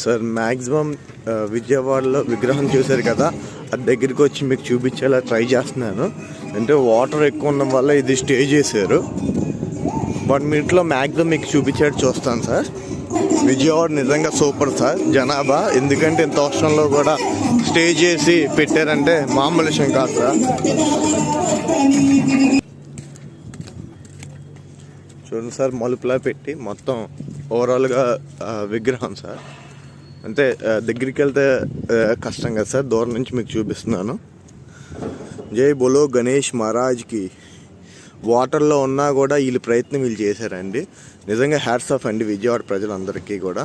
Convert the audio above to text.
Sir maximum విజయవాడలో విగ్రహం చూశారు కదా, అది దగ్గరికి వచ్చి మీకు చూపించేలా ట్రై చేస్తున్నాను. అంటే వాటర్ ఎక్కువ ఉండడం వల్ల ఇది స్టే చేశారు. 1 minute మ్యాక్సిమం మీకు చూపించేట్టు చూస్తాను సార్. విజయవాడ నిజంగా సూపర్ సార్. జనాభా ఎందుకంటే ఇంత వర్షంలో కూడా స్టే చేసి పెట్టారంటే మామూలు విషయం కాదు సార్. చూడండి సార్, మలుపులా పెట్టి మొత్తం ఓవరాల్గా విగ్రహం సార్. అంటే దగ్గరికి వెళ్తే కష్టం కదా సార్, దూరం నుంచి మీకు చూపిస్తున్నాను. జై బోలో గణేష్ మహారాజ్కి. వాటర్లో ఉన్నా కూడా వీళ్ళు ప్రయత్నం చేశారండి. నిజంగా హ్యాట్స్ ఆఫ్ అండి విజయవాడ ప్రజలందరికీ కూడా.